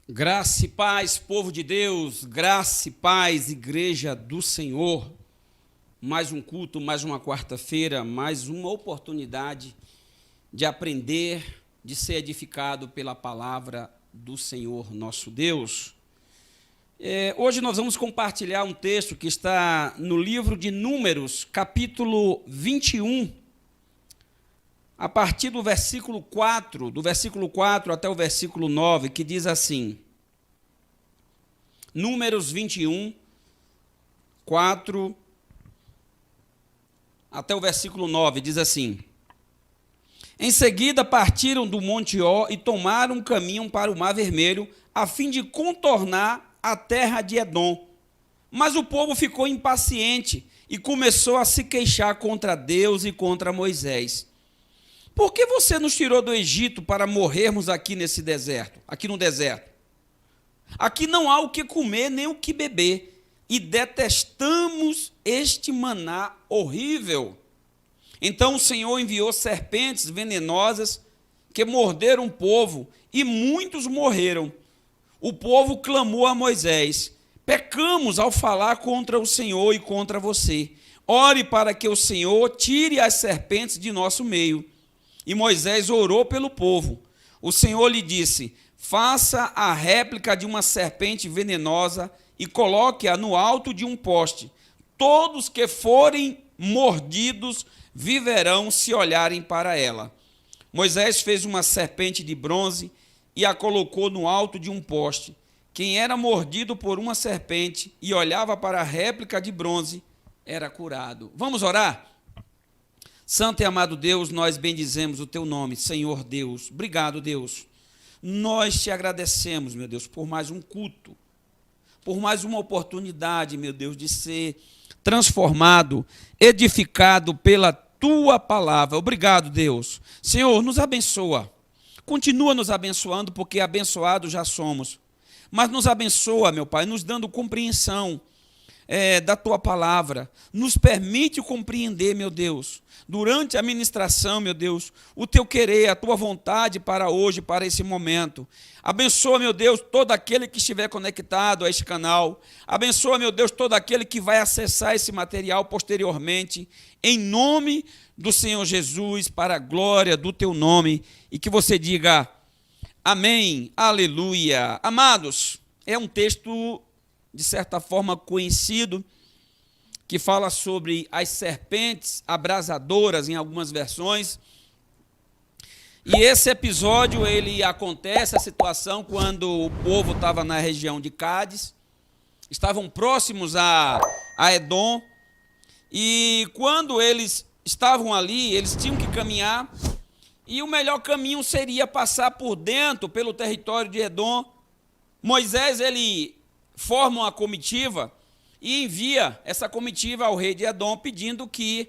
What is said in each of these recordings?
Graça e paz, povo de Deus, graça e paz, igreja do Senhor. Mais um culto, mais uma quarta-feira, mais uma oportunidade de aprender, de ser edificado pela palavra do Senhor nosso Deus. Hoje nós vamos compartilhar um texto que está no livro de Números, capítulo 21, a partir do versículo 4, até o versículo 9, que diz assim, Números 21, 4 até o versículo 9, diz assim, Em seguida partiram do Monte Ó e tomaram um caminho para o Mar Vermelho, a fim de contornar a terra de Edom. Mas o povo ficou impaciente e começou a se queixar contra Deus e contra Moisés. Por que você nos tirou do Egito para morrermos aqui nesse deserto, aqui no deserto? Aqui não há o que comer nem o que beber, e detestamos este maná horrível. Então o Senhor enviou serpentes venenosas que morderam o povo, e muitos morreram. O povo clamou a Moisés: Pecamos ao falar contra o Senhor e contra você. Ore para que o Senhor tire as serpentes de nosso meio. E Moisés orou pelo povo. O Senhor lhe disse: Faça a réplica de uma serpente venenosa e coloque-a no alto de um poste. Todos que forem mordidos viverão se olharem para ela. Moisés fez uma serpente de bronze e a colocou no alto de um poste. Quem era mordido por uma serpente e olhava para a réplica de bronze era curado. Vamos orar? Santo e amado Deus, nós bendizemos o teu nome, Senhor Deus. Obrigado, Deus. Nós te agradecemos, meu Deus, por mais um culto, por mais uma oportunidade, meu Deus, de ser transformado, edificado pela tua palavra. Obrigado, Deus. Senhor, nos abençoa. Continua nos abençoando, porque abençoados já somos. Mas nos abençoa, meu Pai, nos dando compreensão da tua palavra. Nos permite compreender, meu Deus, durante a ministração, meu Deus, o teu querer, a tua vontade para hoje, para esse momento. Abençoa, meu Deus, todo aquele que estiver conectado a este canal. Abençoa, meu Deus, todo aquele que vai acessar esse material posteriormente, em nome do Senhor Jesus, para a glória do teu nome, e que você diga amém, aleluia. Amados, é um texto de certa forma conhecido, que fala sobre as serpentes abrasadoras em algumas versões. E esse episódio, ele acontece, a situação, quando o povo estava na região de Cádiz, estavam próximos a Edom, e quando eles estavam ali, eles tinham que caminhar, e o melhor caminho seria passar por dentro, pelo território de Edom. Moisés, ele forma uma comitiva e envia essa comitiva ao rei de Edom, pedindo que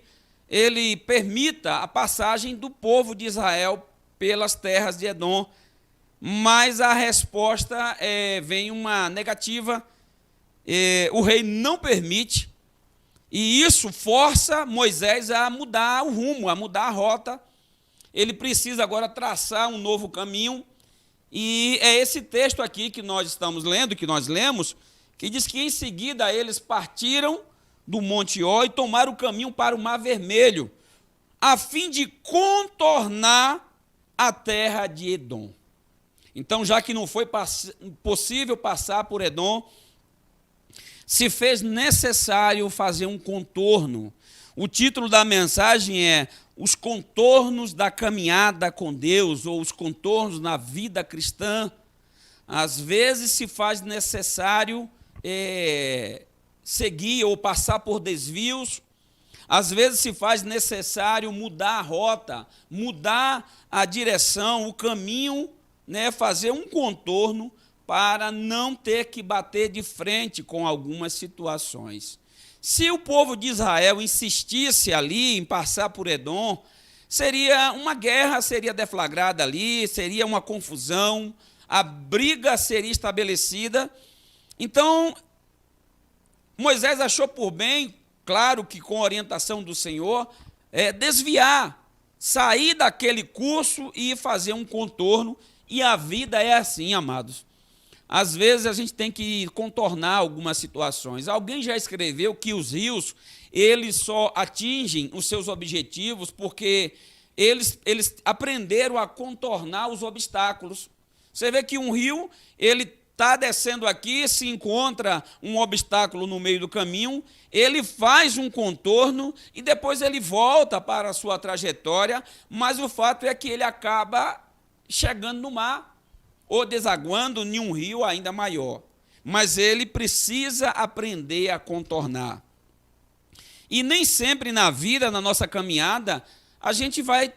ele permita a passagem do povo de Israel pelas terras de Edom, mas a resposta vem uma negativa, o rei não permite, e isso força Moisés a mudar o rumo, a mudar a rota. Ele precisa agora traçar um novo caminho, e é esse texto aqui que nós estamos lendo, que nós lemos, que diz que em seguida eles partiram do Monte Ó e tomaram o caminho para o Mar Vermelho, a fim de contornar a terra de Edom. Então, já que não foi possível passar por Edom, se fez necessário fazer um contorno. O título da mensagem é Os Contornos da Caminhada com Deus, ou Os Contornos na Vida Cristã. Às vezes se faz necessário seguir ou passar por desvios, às vezes se faz necessário mudar a rota, mudar a direção, o caminho, fazer um contorno para não ter que bater de frente com algumas situações. Se o povo de Israel insistisse ali em passar por Edom, seria uma guerra, seria deflagrada ali, seria uma confusão, a briga seria estabelecida. Então, Moisés achou por bem, claro que com orientação do Senhor, desviar, sair daquele curso e fazer um contorno. E a vida é assim, amados. às vezes a gente tem que contornar algumas situações. Alguém já escreveu que os rios, eles só atingem os seus objetivos porque eles aprenderam a contornar os obstáculos. Você vê que um rio, ele está descendo aqui, se encontra um obstáculo no meio do caminho, ele faz um contorno e depois ele volta para a sua trajetória, mas o fato é que ele acaba chegando no mar ou desaguando em um rio ainda maior. Mas ele precisa aprender a contornar. E nem sempre na vida, na nossa caminhada, a gente vai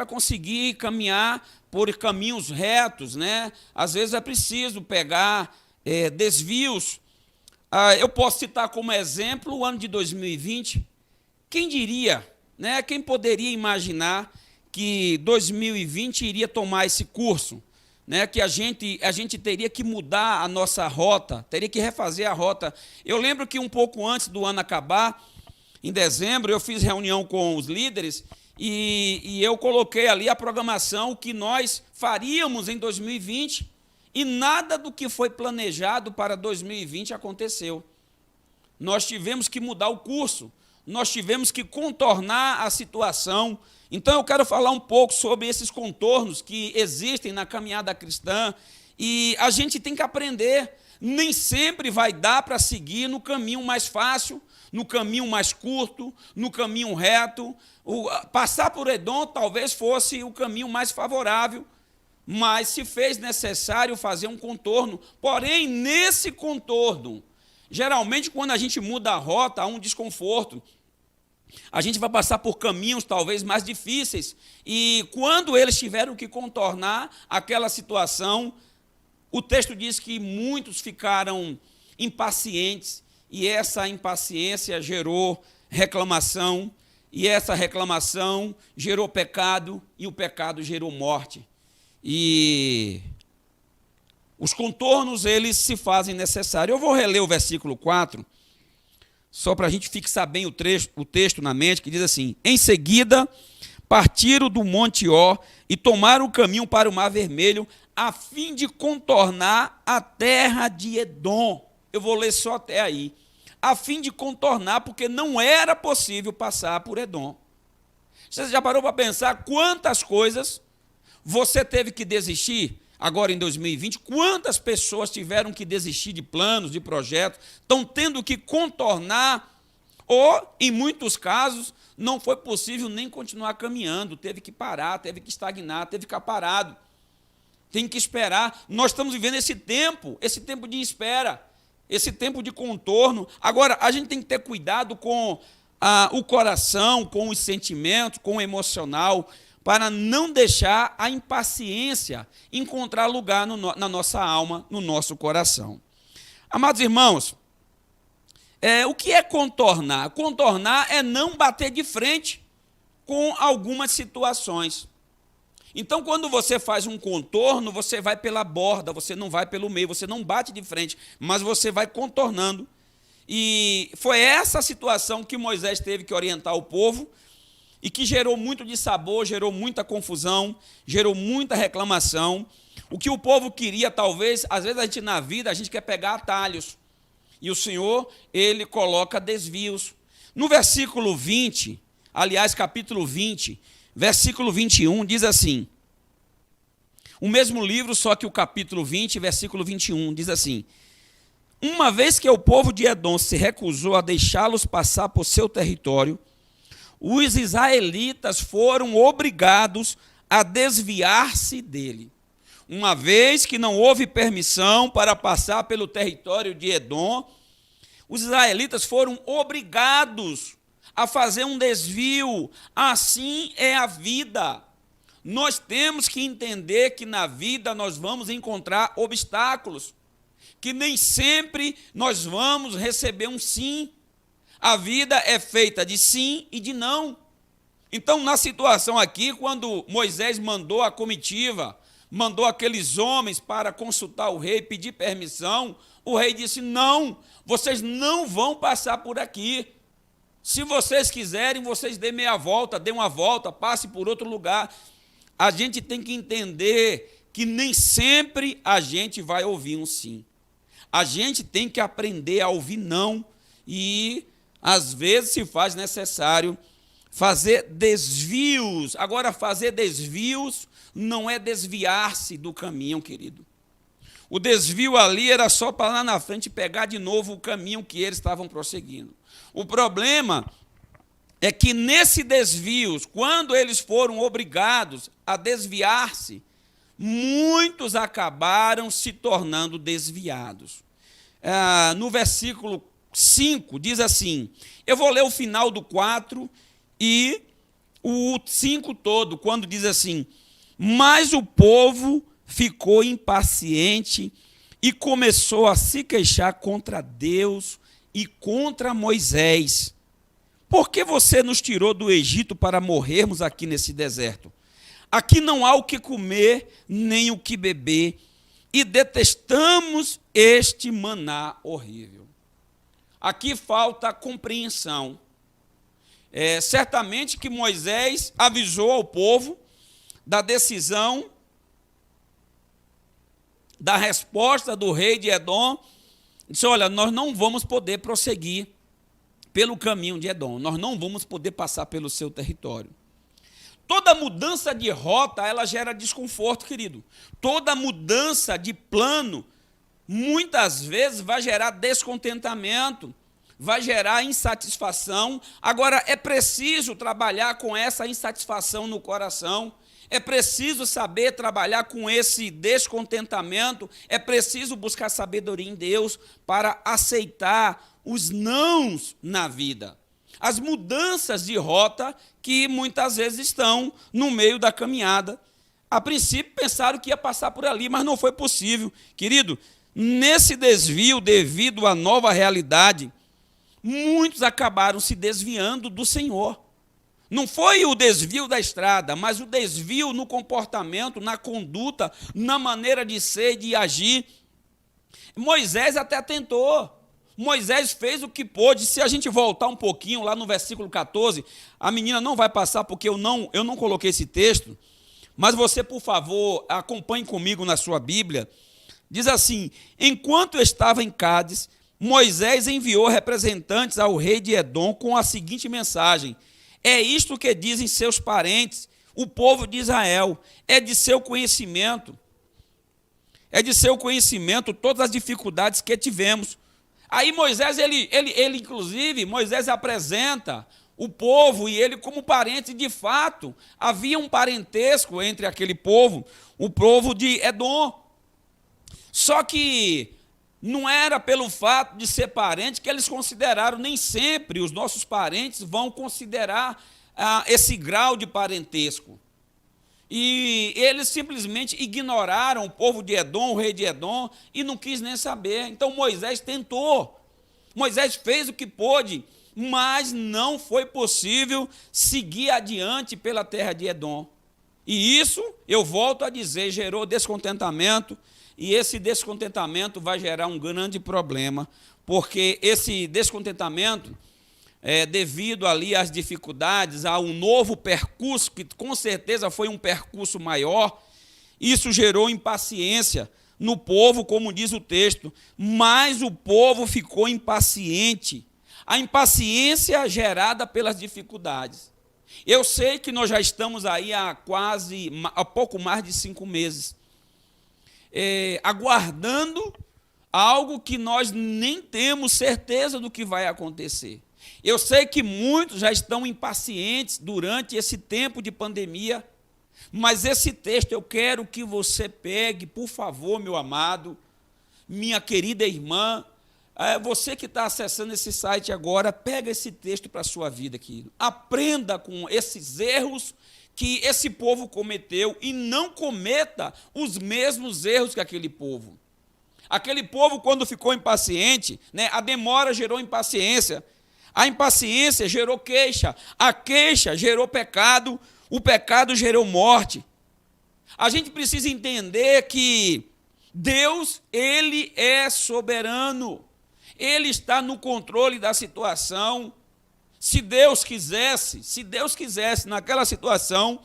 conseguir caminhar por caminhos retos, né? Às vezes é preciso pegar desvios. Eu posso citar como exemplo o ano de 2020. Quem diria, né? Quem poderia imaginar que 2020 iria tomar esse curso, né? Que a gente teria que mudar a nossa rota, teria que refazer a rota. Eu lembro que um pouco antes do ano acabar, em dezembro, eu fiz reunião com os líderes e eu coloquei ali a programação que nós faríamos em 2020 e nada do que foi planejado para 2020 aconteceu. Nós tivemos que mudar o curso, nós tivemos que contornar a situação. Então eu quero falar um pouco sobre esses contornos que existem na caminhada cristã e a gente tem que aprender. Nem sempre vai dar para seguir no caminho mais fácil, no caminho mais curto, no caminho reto. Passar por Edom talvez fosse o caminho mais favorável, mas se fez necessário fazer um contorno. Porém, nesse contorno, geralmente quando a gente muda a rota, há um desconforto. A gente vai passar por caminhos talvez mais difíceis, e quando eles tiveram que contornar aquela situação, o texto diz que muitos ficaram impacientes, e essa impaciência gerou reclamação, e essa reclamação gerou pecado, e o pecado gerou morte. E os contornos, eles se fazem necessários. Eu vou reler o versículo 4, só para a gente fixar bem o texto na mente, que diz assim: em seguida, partiram do Monte Ó e tomaram o caminho para o Mar Vermelho, a fim de contornar a terra de Edom. Eu vou ler só até aí. A fim de contornar, porque não era possível passar por Edom. Você já parou para pensar quantas coisas você teve que desistir agora em 2020? Quantas pessoas tiveram que desistir de planos, de projetos, estão tendo que contornar, ou, em muitos casos, não foi possível nem continuar caminhando, teve que parar, teve que estagnar, teve que ficar parado. Tem que esperar. Nós estamos vivendo esse tempo de espera, esse tempo de contorno. Agora, a gente tem que ter cuidado com o coração, com os sentimentos, com o emocional, para não deixar a impaciência encontrar lugar na nossa alma, no nosso coração. Amados irmãos, o que é contornar? Contornar é não bater de frente com algumas situações. Então, quando você faz um contorno, você vai pela borda, você não vai pelo meio, você não bate de frente, mas você vai contornando. E foi essa situação que Moisés teve que orientar o povo e que gerou muito dissabor, gerou muita confusão, gerou muita reclamação. O que o povo queria, talvez, às vezes a gente na vida, a gente quer pegar atalhos. E o Senhor, ele coloca desvios. No versículo 20, aliás, capítulo 20, versículo 21, diz assim, o mesmo livro, só que o capítulo 20, versículo 21, diz assim: uma vez que o povo de Edom se recusou a deixá-los passar por seu território, os israelitas foram obrigados a desviar-se dele. Uma vez que não houve permissão para passar pelo território de Edom, os israelitas foram obrigados a fazer um desvio. Assim é a vida. Nós temos que entender que na vida nós vamos encontrar obstáculos, que nem sempre nós vamos receber um sim. A vida é feita de sim e de não. Então, na situação aqui, quando Moisés mandou a comitiva, mandou aqueles homens para consultar o rei, pedir permissão, o rei disse: não, vocês não vão passar por aqui. Se vocês quiserem, vocês dêem meia volta, dêem uma volta, passe por outro lugar. A gente tem que entender que nem sempre a gente vai ouvir um sim. A gente tem que aprender a ouvir não e, às vezes, se faz necessário fazer desvios. Agora, fazer desvios não é desviar-se do caminho, querido. O desvio ali era só para lá na frente pegar de novo o caminho que eles estavam prosseguindo. O problema é que nesse desvio, quando eles foram obrigados a desviar-se, muitos acabaram se tornando desviados. No versículo 5 diz assim, eu vou ler o final do 4 e o 5 todo, quando diz assim, mas o povo ficou impaciente e começou a se queixar contra Deus e contra Moisés. Por que você nos tirou do Egito para morrermos aqui nesse deserto? Aqui não há o que comer, nem o que beber, e detestamos este maná horrível. Aqui falta compreensão. Certamente que Moisés avisou ao povo da decisão, da resposta do rei de Edom, disse, olha, nós não vamos poder prosseguir pelo caminho de Edom, nós não vamos poder passar pelo seu território. Toda mudança de rota, ela gera desconforto, querido. Toda mudança de plano, muitas vezes vai gerar descontentamento, vai gerar insatisfação. Agora, é preciso trabalhar com essa insatisfação no coração, é preciso saber trabalhar com esse descontentamento, é preciso buscar sabedoria em Deus para aceitar os nãos na vida. As mudanças de rota que muitas vezes estão no meio da caminhada. A princípio pensaram que ia passar por ali, mas não foi possível. Querido, nesse desvio devido à nova realidade, muitos acabaram se desviando do Senhor. Não foi o desvio da estrada, mas o desvio no comportamento, na conduta, na maneira de ser e de agir. Moisés até tentou. Moisés fez o que pôde. Se a gente voltar um pouquinho lá no versículo 14, a menina não vai passar porque eu não coloquei esse texto, mas você, por favor, acompanhe comigo na sua Bíblia. Diz assim, enquanto estava em Cádiz, Moisés enviou representantes ao rei de Edom com a seguinte mensagem, é isto que dizem seus parentes, o povo de Israel, é de seu conhecimento todas as dificuldades que tivemos. Aí Moisés, inclusive, Moisés apresenta o povo e ele como parente, de fato, havia um parentesco entre aquele povo, o povo de Edom. Só que não era pelo fato de ser parente que eles consideraram, nem sempre os nossos parentes vão considerar esse grau de parentesco. E eles simplesmente ignoraram o povo de Edom, o rei de Edom, e não quis nem saber. Então Moisés tentou, Moisés fez o que pôde, mas não foi possível seguir adiante pela terra de Edom. E isso, eu volto a dizer, gerou descontentamento, e esse descontentamento vai gerar um grande problema, porque esse descontentamento, devido ali às dificuldades, a um novo percurso, que com certeza foi um percurso maior, isso gerou impaciência no povo, como diz o texto, mas o povo ficou impaciente. A impaciência gerada pelas dificuldades. Eu sei que nós já estamos aí há pouco mais de 5 meses, aguardando algo que nós nem temos certeza do que vai acontecer. Eu sei que muitos já estão impacientes durante esse tempo de pandemia, mas esse texto eu quero que você pegue, por favor, meu amado, minha querida irmã, você que está acessando esse site agora, pega esse texto para a sua vida, querido. Aprenda com esses erros que esse povo cometeu e não cometa os mesmos erros que aquele povo. Aquele povo, quando ficou impaciente, a demora gerou impaciência, a impaciência gerou queixa, a queixa gerou pecado, o pecado gerou morte. A gente precisa entender que Deus, Ele é soberano, Ele está no controle da situação. Se Deus quisesse naquela situação,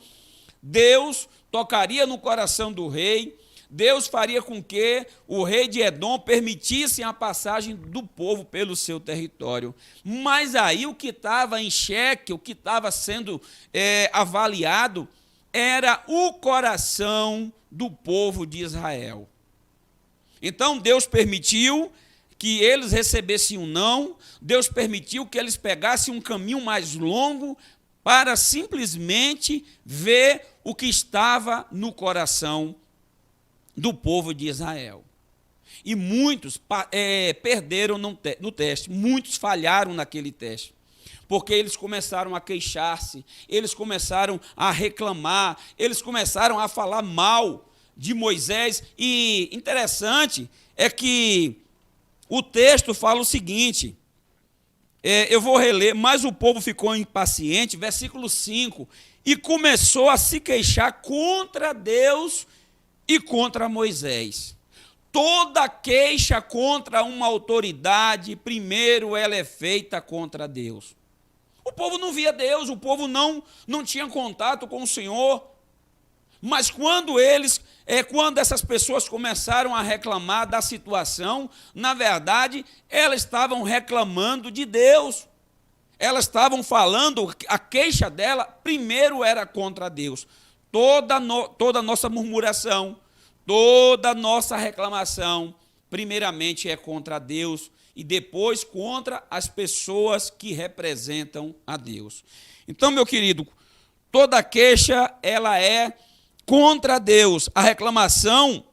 Deus tocaria no coração do rei Deus faria com que o rei de Edom permitisse a passagem do povo pelo seu território. Mas aí o que estava em xeque, o que estava sendo avaliado, era o coração do povo de Israel. Então Deus permitiu que eles recebessem um não, Deus permitiu que eles pegassem um caminho mais longo para simplesmente ver o que estava no coração do povo de Israel. E muitos perderam no teste, muitos falharam naquele teste, porque eles começaram a queixar-se, eles começaram a reclamar, eles começaram a falar mal de Moisés. E interessante é que o texto fala o seguinte, eu vou reler: mas o povo ficou impaciente, versículo 5, e começou a se queixar contra Deus e contra Moisés. Toda queixa contra uma autoridade, primeiro ela é feita contra Deus. O povo não via Deus, o povo não tinha contato com o Senhor. Mas quando essas pessoas começaram a reclamar da situação, na verdade, elas estavam reclamando de Deus. Elas estavam falando, a queixa dela primeiro era contra Deus. Toda a nossa murmuração, toda a nossa reclamação, primeiramente é contra Deus e depois contra as pessoas que representam a Deus. Então, meu querido, toda queixa, ela é contra Deus. A reclamação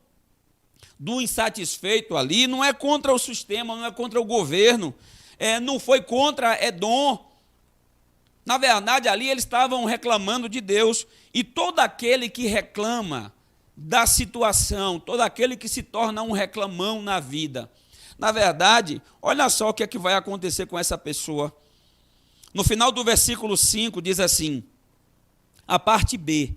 do insatisfeito ali não é contra o sistema, não é contra o governo, não foi contra Edom. Na verdade, ali eles estavam reclamando de Deus. E todo aquele que reclama da situação, todo aquele que se torna um reclamão na vida, na verdade, olha só o que é que vai acontecer com essa pessoa. No final do versículo 5 diz assim, a parte B: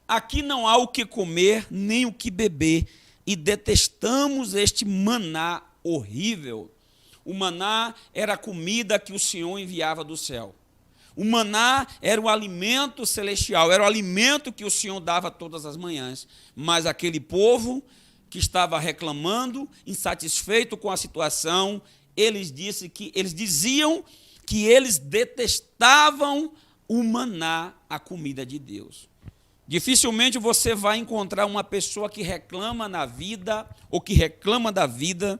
aqui não há o que comer, nem o que beber, e detestamos este maná horrível. O maná era a comida que o Senhor enviava do céu. O maná era o alimento celestial, era o alimento que o Senhor dava todas as manhãs. Mas aquele povo que estava reclamando, insatisfeito com a situação, eles diziam que eles detestavam o maná, a comida de Deus. Dificilmente você vai encontrar uma pessoa que reclama na vida, ou que reclama da vida.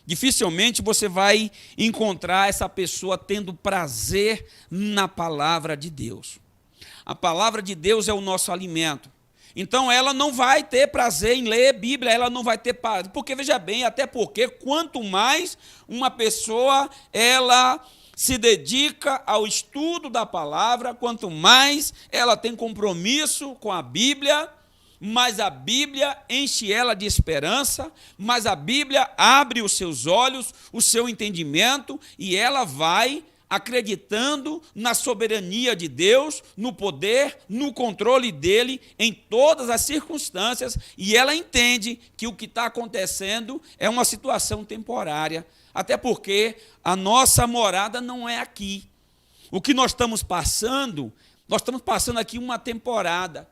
Dificilmente você vai encontrar essa pessoa tendo prazer na palavra de Deus. A palavra de Deus é o nosso alimento. Então ela não vai ter prazer em ler Bíblia, ela não vai ter prazer, porque veja bem, até porque quanto mais uma pessoa ela se dedica ao estudo da palavra, quanto mais ela tem compromisso com a Bíblia, mais a Bíblia enche ela de esperança, mais a Bíblia abre os seus olhos, o seu entendimento, e ela vai acreditando na soberania de Deus, no poder, no controle dele em todas as circunstâncias, e ela entende que o que está acontecendo é uma situação temporária, até porque a nossa morada não é aqui. O que nós estamos passando aqui uma temporada,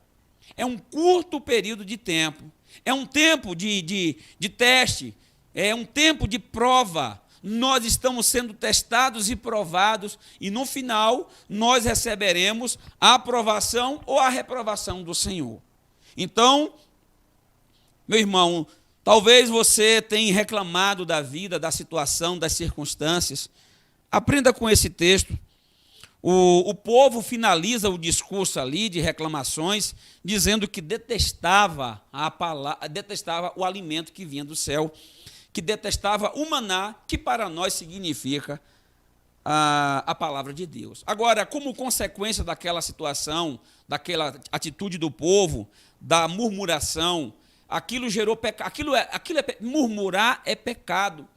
é um curto período de tempo, é um tempo de teste, é um tempo de prova. Nós estamos sendo testados e provados, e no final nós receberemos a aprovação ou a reprovação do Senhor. Então, meu irmão, talvez você tenha reclamado da vida, da situação, das circunstâncias. Aprenda com esse texto. O povo finaliza o discurso ali de reclamações, dizendo que detestava o alimento que vinha do céu, que detestava o maná, que para nós significa a palavra de Deus. Agora, como consequência daquela situação, daquela atitude do povo, da murmuração, aquilo gerou pecado. Murmurar é pecado.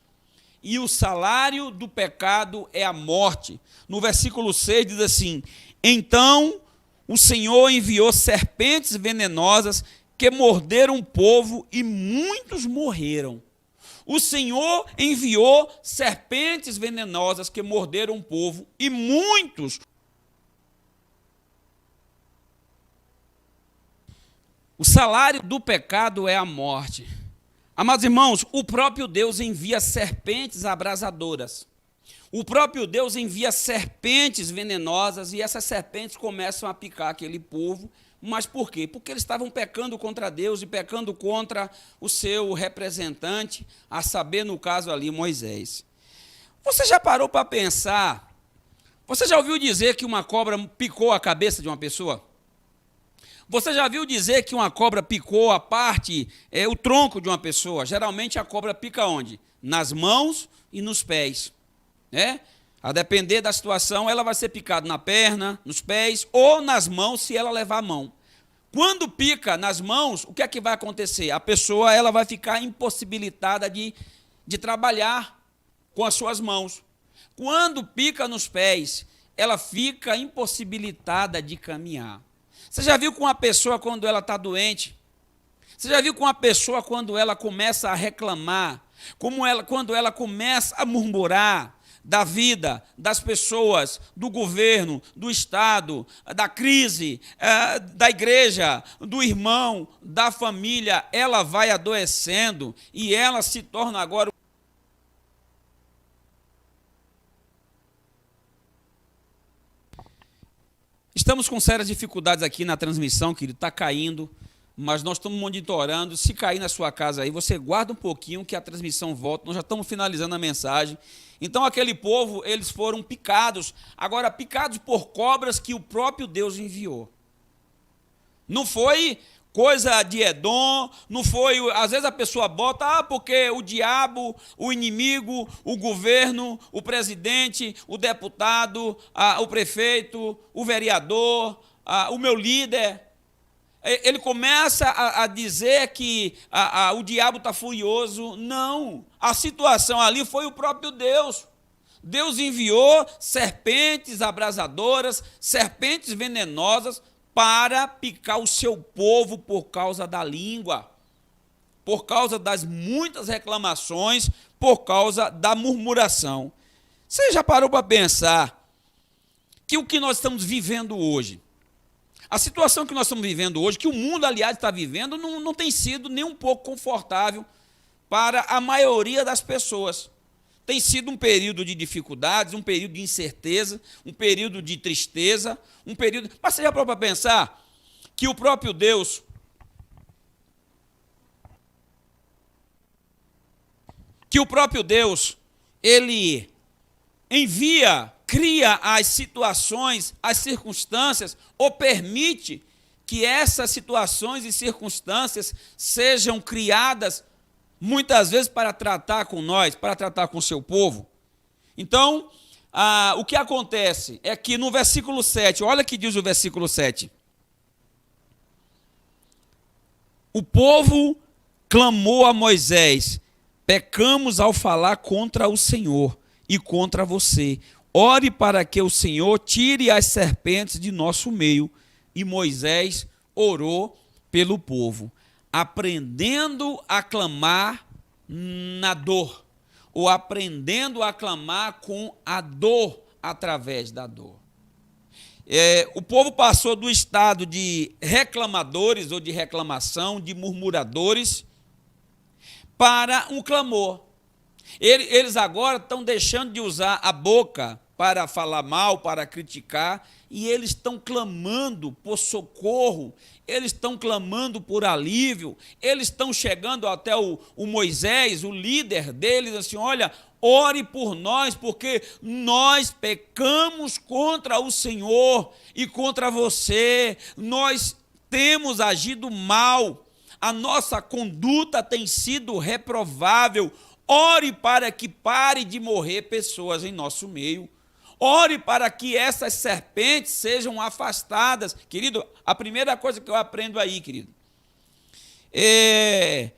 E o salário do pecado é a morte. No versículo 6 diz assim: então o Senhor enviou serpentes venenosas que morderam o povo e muitos morreram. O Senhor enviou serpentes venenosas que morderam o povo e muitos. O salário do pecado é a morte. Amados irmãos, o próprio Deus envia serpentes abrasadoras. O próprio Deus envia serpentes venenosas e essas serpentes começam a picar aquele povo. Mas por quê? Porque eles estavam pecando contra Deus e pecando contra o seu representante, a saber, no caso ali, Moisés. Você já parou para pensar? Você já ouviu dizer que uma cobra picou a cabeça de uma pessoa? Você já viu dizer que uma cobra picou a parte, o tronco de uma pessoa? Geralmente a cobra pica onde? Nas mãos e nos pés. Né? A depender da situação, ela vai ser picada na perna, nos pés ou nas mãos, se ela levar a mão. Quando pica nas mãos, o que é que vai acontecer? A pessoa ela vai ficar impossibilitada de trabalhar com as suas mãos. Quando pica nos pés, ela fica impossibilitada de caminhar. Você já viu com uma pessoa quando ela está doente? Você já viu com uma pessoa quando ela começa a reclamar? Quando ela começa a murmurar da vida, das pessoas, do governo, do Estado, da crise, da igreja, do irmão, da família, ela vai adoecendo e ela se torna agora. Estamos com sérias dificuldades aqui na transmissão, querido, está caindo, mas nós estamos monitorando. Se cair na sua casa aí, você guarda um pouquinho que a transmissão volta, nós já estamos finalizando a mensagem. Então, aquele povo, eles foram picados, agora picados por cobras que o próprio Deus enviou. Não foi coisa de Edom, não foi, às vezes a pessoa bota, porque o diabo, o inimigo, o governo, o presidente, o deputado, o prefeito, o vereador, o meu líder, ele começa a dizer que o diabo está furioso. Não, a situação ali foi o próprio Deus. Deus enviou serpentes abrasadoras, serpentes venenosas, para picar o seu povo por causa da língua, por causa das muitas reclamações, por causa da murmuração. Você já parou para pensar que o que nós estamos vivendo hoje, a situação que nós estamos vivendo hoje, que o mundo, aliás, está vivendo, não tem sido nem um pouco confortável para a maioria das pessoas. Tem sido um período de dificuldades, um período de incerteza, um período de tristeza, um período... Mas você já parou para pensar que o próprio Deus, ele envia, cria as situações, as circunstâncias, ou permite que essas situações e circunstâncias sejam criadas muitas vezes para tratar com nós, para tratar com o seu povo. Então, o que acontece é que no versículo 7, olha o que diz o versículo 7. O povo clamou a Moisés: pecamos ao falar contra o Senhor e contra você. Ore para que o Senhor tire as serpentes de nosso meio. E Moisés orou pelo povo, aprendendo a clamar na dor, ou aprendendo a clamar com a dor, através da dor. O povo passou do estado de reclamadores, ou de reclamação, de murmuradores, para um clamor. Eles agora estão deixando de usar a boca para falar mal, para criticar, e eles estão clamando por socorro, eles estão clamando por alívio, eles estão chegando até o Moisés, o líder deles, assim: olha, ore por nós, porque nós pecamos contra o Senhor e contra você, nós temos agido mal, a nossa conduta tem sido reprovável. Ore para que pare de morrer pessoas em nosso meio. Ore para que essas serpentes sejam afastadas. Querido, a primeira coisa que eu aprendo aí, querido, é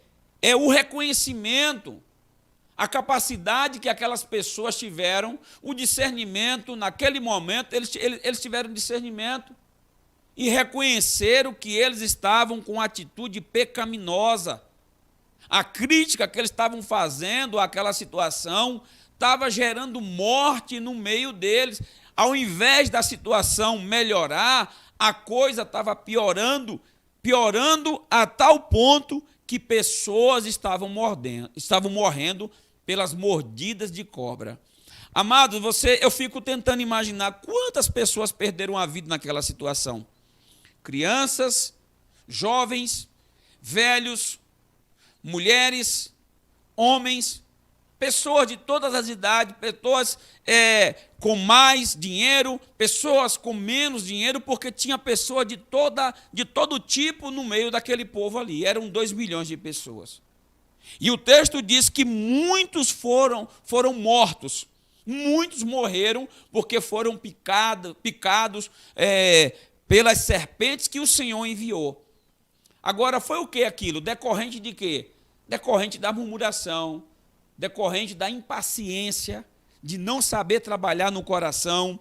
o reconhecimento, a capacidade que aquelas pessoas tiveram, o discernimento. Naquele momento, eles tiveram discernimento e reconheceram que eles estavam com atitude pecaminosa. A crítica que eles estavam fazendo àquela situação estava gerando morte no meio deles. Ao invés da situação melhorar, a coisa estava piorando. piorando a tal ponto que pessoas estavam morrendo pelas mordidas de cobra. Amados, eu fico tentando imaginar quantas pessoas perderam a vida naquela situação. Crianças, jovens, velhos, mulheres, homens, pessoas de todas as idades, pessoas com mais dinheiro, pessoas com menos dinheiro, porque tinha pessoas de todo tipo no meio daquele povo ali. Eram 2 milhões de pessoas. E o texto diz que muitos foram mortos, muitos morreram porque foram picados pelas serpentes que o Senhor enviou. Agora, foi o que aquilo? Decorrente de quê? Decorrente da murmuração, decorrente da impaciência, de não saber trabalhar no coração.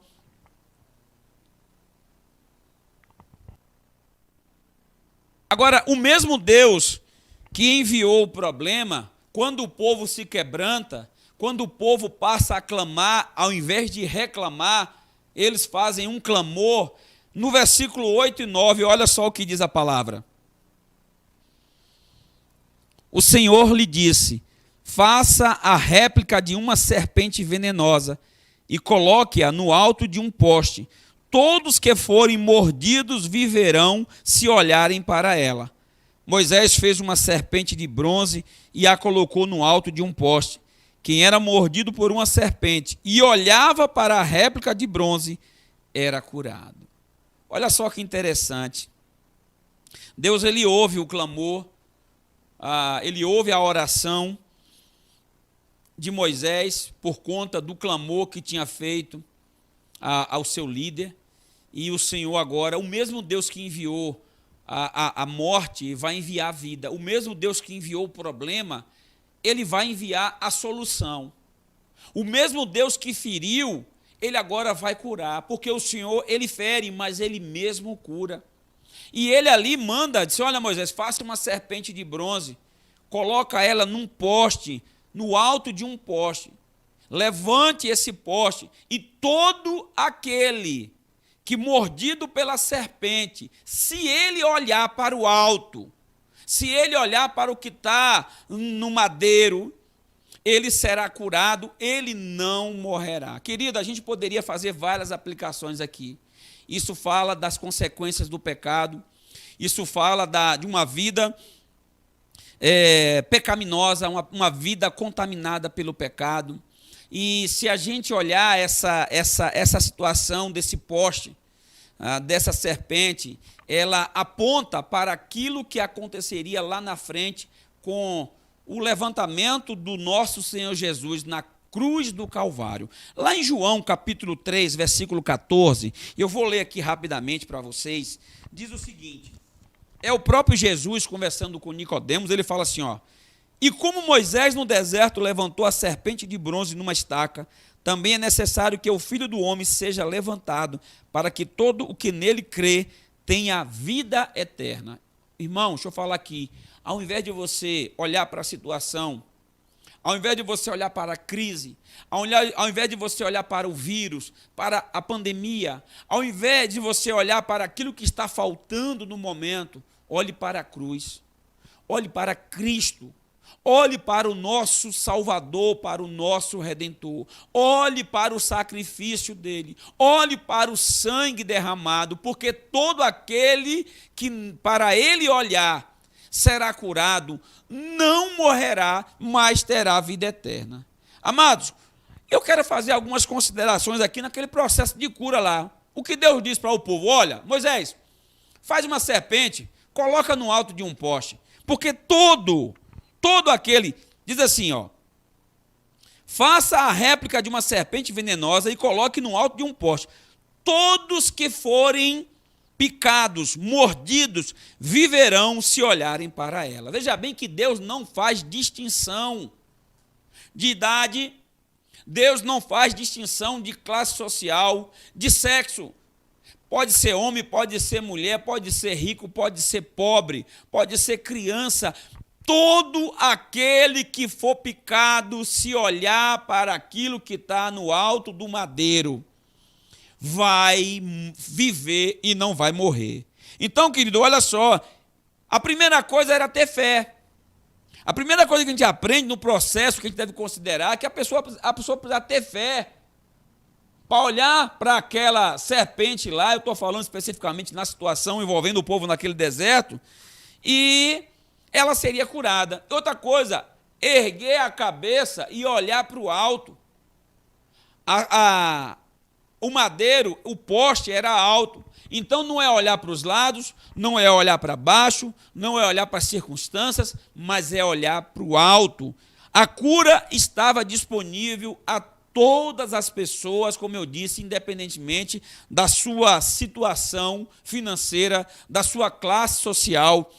Agora, o mesmo Deus que enviou o problema, quando o povo se quebranta, quando o povo passa a clamar, ao invés de reclamar, eles fazem um clamor. No versículo 8 e 9, olha só o que diz a palavra. O Senhor lhe disse: faça a réplica de uma serpente venenosa e coloque-a no alto de um poste. Todos que forem mordidos viverão se olharem para ela. Moisés fez uma serpente de bronze e a colocou no alto de um poste. Quem era mordido por uma serpente e olhava para a réplica de bronze era curado. Olha só que interessante. Deus, ele ouve o clamor, ele ouve a oração de Moisés por conta do clamor que tinha feito ao seu líder. E o Senhor agora, o mesmo Deus que enviou a morte, vai enviar a vida. O mesmo Deus que enviou o problema, ele vai enviar a solução. O mesmo Deus que feriu, ele agora vai curar, porque o Senhor, ele fere, mas ele mesmo cura. E ele ali manda, disse: olha, Moisés, faça uma serpente de bronze, coloca ela num poste, no alto de um poste, levante esse poste, e todo aquele que mordido pela serpente, se ele olhar para o alto, se ele olhar para o que está no madeiro, ele será curado, ele não morrerá. Querido, a gente poderia fazer várias aplicações aqui. Isso fala das consequências do pecado, isso fala de uma vida pecaminosa, uma vida contaminada pelo pecado. E se a gente olhar essa situação desse poste, dessa serpente, ela aponta para aquilo que aconteceria lá na frente com o levantamento do nosso Senhor Jesus na cruz do Calvário. Lá em João, capítulo 3, versículo 14, eu vou ler aqui rapidamente para vocês, diz o seguinte, é o próprio Jesus conversando com Nicodemos, ele fala assim, e como Moisés no deserto levantou a serpente de bronze numa estaca, também é necessário que o Filho do Homem seja levantado, para que todo o que nele crê tenha vida eterna. Irmão, deixa eu falar aqui, ao invés de você olhar para a situação, ao invés de você olhar para a crise, ao invés de você olhar para o vírus, para a pandemia, ao invés de você olhar para aquilo que está faltando no momento, olhe para a cruz, olhe para Cristo, olhe para o nosso Salvador, para o nosso Redentor, olhe para o sacrifício dele, olhe para o sangue derramado, porque todo aquele que para ele olhar será curado, não morrerá, mas terá vida eterna. Amados, eu quero fazer algumas considerações aqui naquele processo de cura lá. O que Deus diz para o povo? Olha, Moisés, faz uma serpente, coloca no alto de um poste, porque todo aquele, diz assim, faça a réplica de uma serpente venenosa e coloque no alto de um poste. Todos que forem picados, mordidos, viverão se olharem para ela. Veja bem que Deus não faz distinção de idade, Deus não faz distinção de classe social, de sexo. Pode ser homem, pode ser mulher, pode ser rico, pode ser pobre, pode ser criança. Todo aquele que for picado, se olhar para aquilo que está no alto do madeiro, vai viver e não vai morrer. Então, querido, olha só, A primeira coisa era ter fé. A primeira coisa que a gente aprende no processo que a gente deve considerar é que a pessoa precisa ter fé. Para olhar para aquela serpente lá, eu estou falando especificamente na situação envolvendo o povo naquele deserto, e ela seria curada. Outra coisa, erguer a cabeça e olhar para o alto. O madeiro, o poste era alto. Então não é olhar para os lados, não é olhar para baixo, não é olhar para as circunstâncias, mas é olhar para o alto. A cura estava disponível a todas as pessoas, como eu disse, independentemente da sua situação financeira, da sua classe social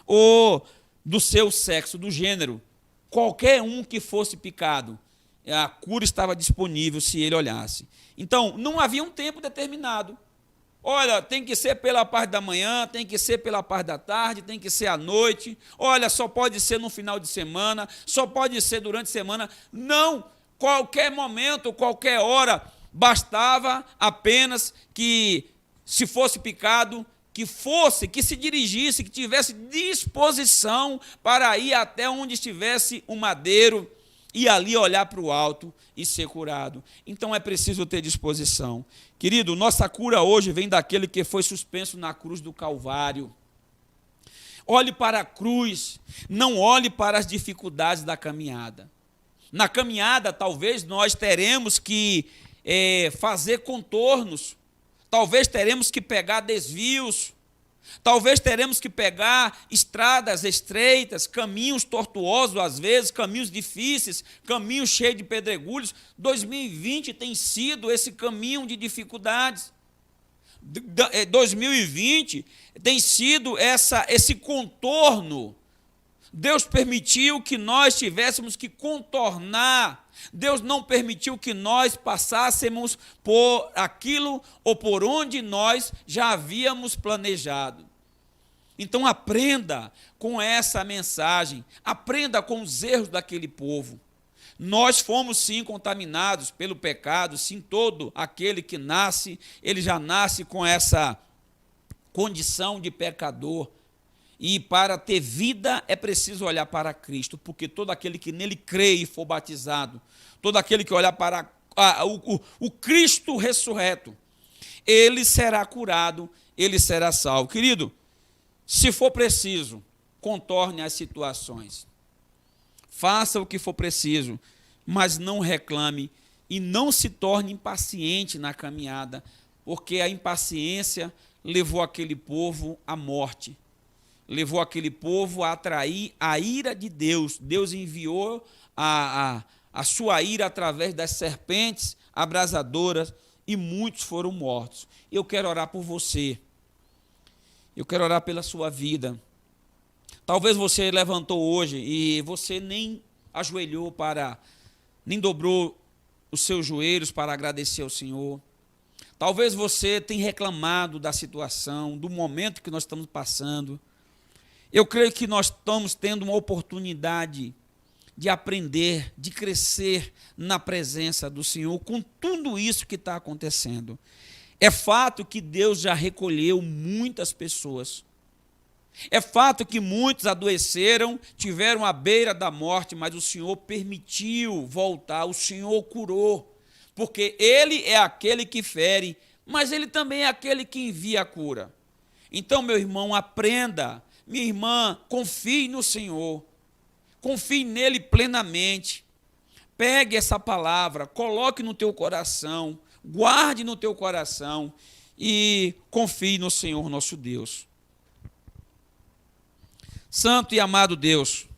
ou do seu sexo, do gênero. Qualquer um que fosse picado, a cura estava disponível se ele olhasse. Então, não havia um tempo determinado. Olha, tem que ser pela parte da manhã, tem que ser pela parte da tarde, tem que ser à noite. Olha, só pode ser no final de semana, só pode ser durante a semana. Não, qualquer momento, qualquer hora, bastava apenas que, se fosse picado, que se dirigisse, que tivesse disposição para ir até onde estivesse o madeiro e ali olhar para o alto e ser curado. Então é preciso ter disposição. Querido, nossa cura hoje vem daquele que foi suspenso na cruz do Calvário. Olhe para a cruz, não olhe para as dificuldades da caminhada. Na caminhada, talvez nós teremos que fazer contornos, talvez teremos que pegar desvios, talvez teremos que pegar estradas estreitas, caminhos tortuosos às vezes, caminhos difíceis, caminhos cheios de pedregulhos. 2020 tem sido esse caminho de dificuldades. 2020 tem sido esse contorno. Deus permitiu que nós tivéssemos que contornar. Deus não permitiu que nós passássemos por aquilo ou por onde nós já havíamos planejado. Então aprenda com essa mensagem, aprenda com os erros daquele povo. Nós fomos sim contaminados pelo pecado, sim, todo aquele que nasce, ele já nasce com essa condição de pecador. E para ter vida é preciso olhar para Cristo, porque todo aquele que nele crê e for batizado, todo aquele que olhar para o Cristo ressurreto, ele será curado, ele será salvo. Querido, se for preciso, contorne as situações. Faça o que for preciso, mas não reclame e não se torne impaciente na caminhada, porque a impaciência levou aquele povo à morte. Levou aquele povo a atrair a ira de Deus. Deus enviou a sua ira através das serpentes abrasadoras e muitos foram mortos. Eu quero orar por você. Eu quero orar pela sua vida. Talvez você levantou hoje e você nem ajoelhou nem dobrou os seus joelhos para agradecer ao Senhor. Talvez você tenha reclamado da situação, do momento que nós estamos passando. Eu creio que nós estamos tendo uma oportunidade de aprender, de crescer na presença do Senhor com tudo isso que está acontecendo. É fato que Deus já recolheu muitas pessoas. É fato que muitos adoeceram, tiveram à beira da morte, mas o Senhor permitiu voltar, o Senhor curou, porque Ele é aquele que fere, mas Ele também é aquele que envia a cura. Então, meu irmão, aprenda. Minha irmã, confie no Senhor, confie nele plenamente, pegue essa palavra, coloque no teu coração, guarde no teu coração e confie no Senhor nosso Deus. Santo e amado Deus,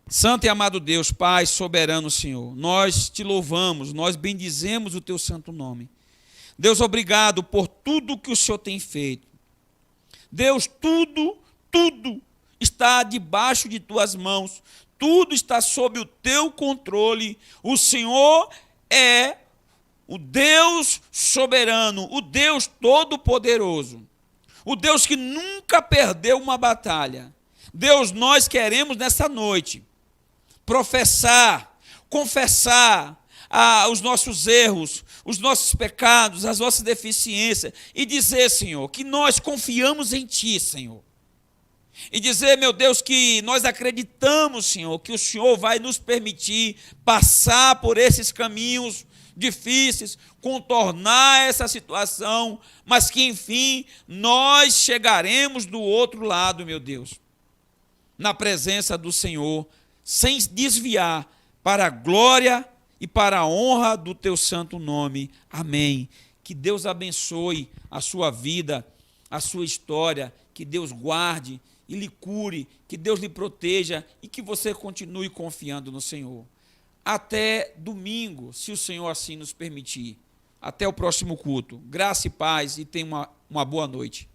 Santo e amado Deus, Pai soberano Senhor, nós te louvamos, nós bendizemos o teu santo nome. Deus, obrigado por tudo que o Senhor tem feito. Deus, tudo está debaixo de tuas mãos, tudo está sob o teu controle. O Senhor é o Deus soberano, o Deus todo-poderoso, o Deus que nunca perdeu uma batalha. Deus, nós queremos nessa noite professar, confessar os nossos erros, os nossos pecados, as nossas deficiências, e dizer, Senhor, que nós confiamos em Ti, Senhor. E dizer, meu Deus, que nós acreditamos, Senhor, que o Senhor vai nos permitir passar por esses caminhos difíceis, contornar essa situação, mas que, enfim, nós chegaremos do outro lado, meu Deus, na presença do Senhor, sem desviar, para a glória e para a honra do Teu santo nome. Amém. Que Deus abençoe a sua vida, a sua história, que Deus guarde e lhe cure, que Deus lhe proteja e que você continue confiando no Senhor. Até domingo, se o Senhor assim nos permitir. Até o próximo culto. Graça e paz e tenha uma boa noite.